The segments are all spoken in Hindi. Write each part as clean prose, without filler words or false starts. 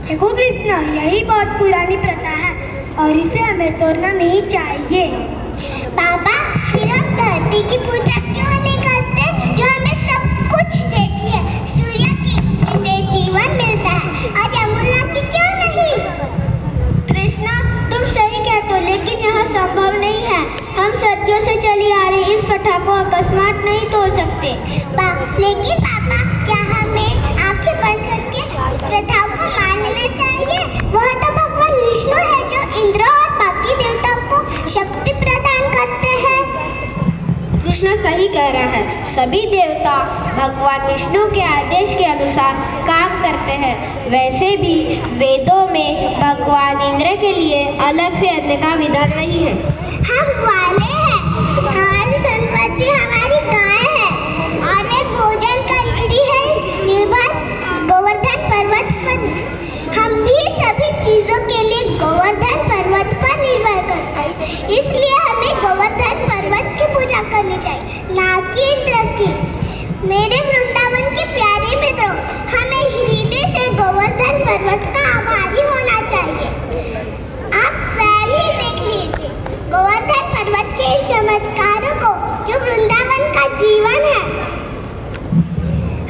देखो कृष्ण, यही बहुत पुरानी प्रथा है और इसे हमें तोड़ना नहीं चाहिए। बाबा, फिर हम धरती की पूजा क्यों नहीं करते जो हमें सब कुछ देती है? सूर्य की, जिसे जीवन मिलता है, और यमुना की क्यों नहीं? कृष्णा, तुम सही कहते हो, लेकिन यह संभव नहीं है। हम सदियों से चली आ रही इस प्रथा को अकस्मात नहीं तोड़ सकते। लेकिन पापा, क्या हमें आंखें बंद करके प्रथाओं को मान लेना चाहिए? वह तो भगवान विष्णु है जो इंद्र और बाकी देवताओं को शक्ति प्रदान करते हैं। कृष्ण सही कह रहा है। सभी देवता भगवान विष्णु के आदेश के अनुसार काम करते हैं। वैसे भी वेदों में भगवान इंद्र के लिए अलग से यज्ञ का विधान नहीं है। हम ग्वाले हैं, हमारी संपत्ति हमारी गाय है और वे भोजन करती है निर्भर गोवर्धन पर्वत पर। हम भी सभी चीजों के लिए गोवर्धन पर्वत पर निर्भर करते हैं, इसलिए हमें गोवर्धन पर्वत की पूजा करनी चाहिए, ना कि इंद्र की। मेरे वृंदावन के प्यारे मित्रों, हमें हृदय से गोवर्धन पर्वत का आभारी होना चाहिए। आप स्वयं ही देख लीजिए गोवर्धन पर्वत के चमत्कारों को, जो वृंदावन का जीवन है।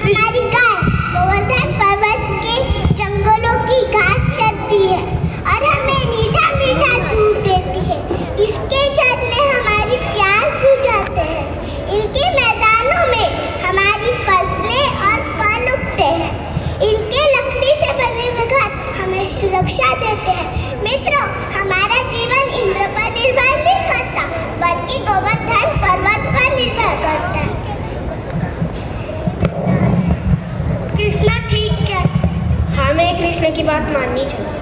हमारी गाय गोवर्धन पर्वत के जंगलों की घास चरती है और हमें मीठा मीठा दूध देती है। इसके झरने हमारी प्यास बुझाते हैं। इनके मैदानों में हमारी फसलें और फल उगते हैं। इनके लकड़ी से बने हुए घर हमें सुरक्षा देते हैं। मित्रों, हमारा जीवन इंद्र पर निर्भर नहीं करता, बल्कि गोवर्धन पर्वत पर निर्भर करता है। कृष्णा ठीक है, हमें कृष्ण की बात माननी चाहिए।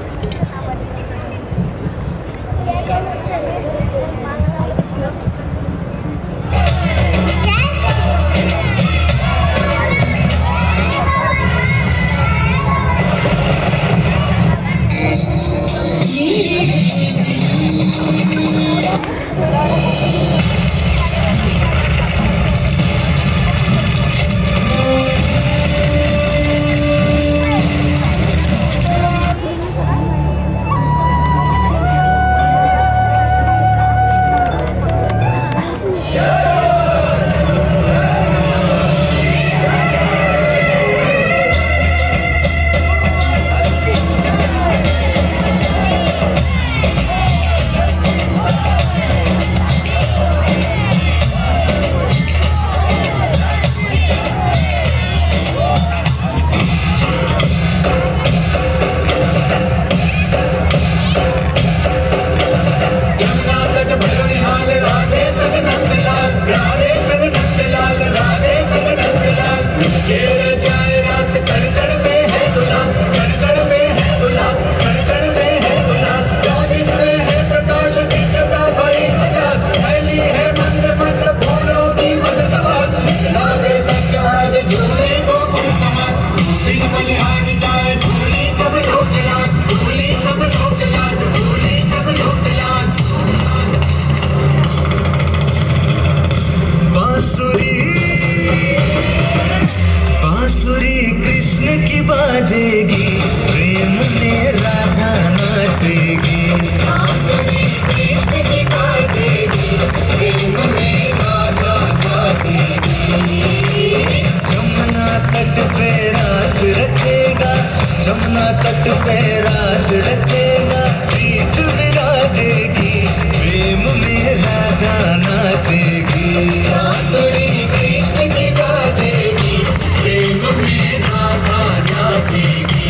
जमुना तट पे रास रचेगा, प्रीत विराजेगी, प्रेम में राधा नाचेगी। बांसुरी कृष्ण की बाजेगी, प्रेम में राधा नाचेगी।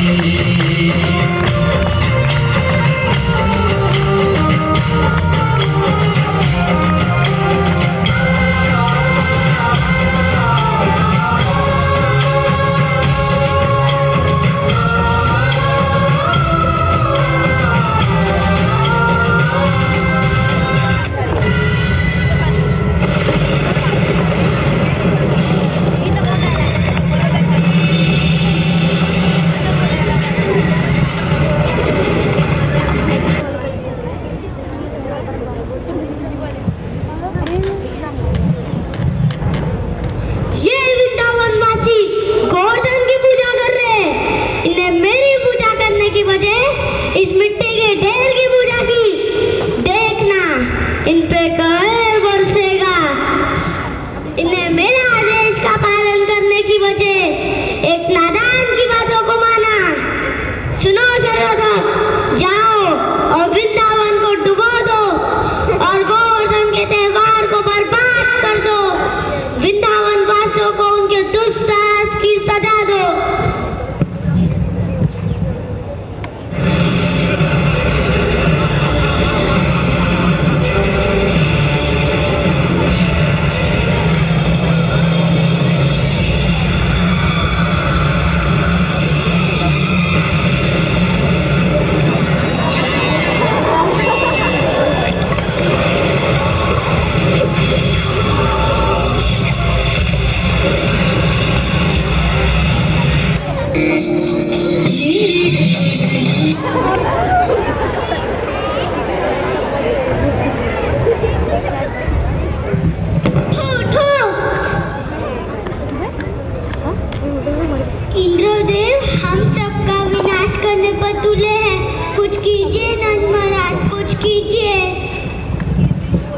इंद्रदेव, हम सबका विनाश करने पर तुले हैं। कुछ कीजिए नंद महाराज, कुछ कीजिए।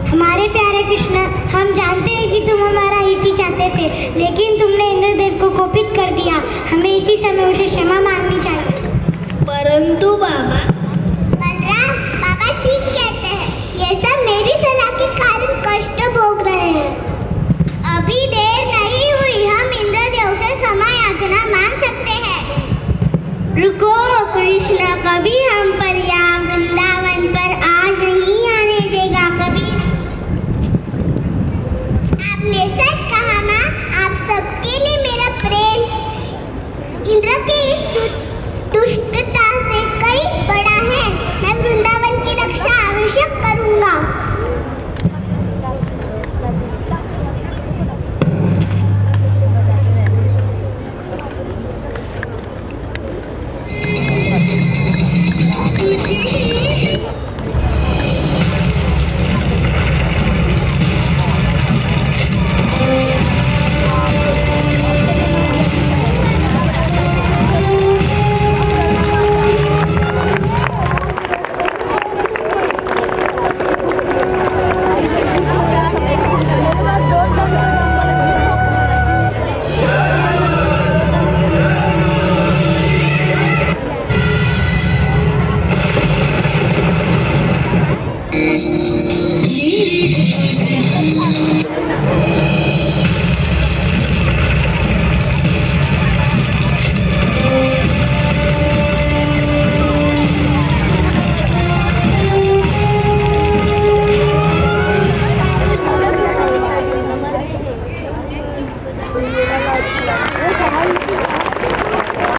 हमारे प्यारे कृष्ण, हम जानते हैं कि तुम हमारा हित ही चाहते थे, लेकिन तुमने इंद्रदेव को कोपित कर दिया। हमें इसी समय उसे क्षमा मांगनी चाहिए। परंतु बाबा, बलराम, बाबा ठीक कहते हैं। ये सब मेरी सलाह के कारण कष्ट भोग रहे हैं। अभी देर नहीं हुई, हम इंद्रदेव से क्षमा याचना मांग सकते हैं। रुको कृष्ण, कभी हम पर या वृंदावन पर आज नहीं आने देगा, कभी। आपने सच कहा माँ, आप सबके लिए मेरा प्रेम इंद्र के इस दुष्टता से कई बड़ा है। मैं वृंदावन की रक्षा अवश्य करूंगा।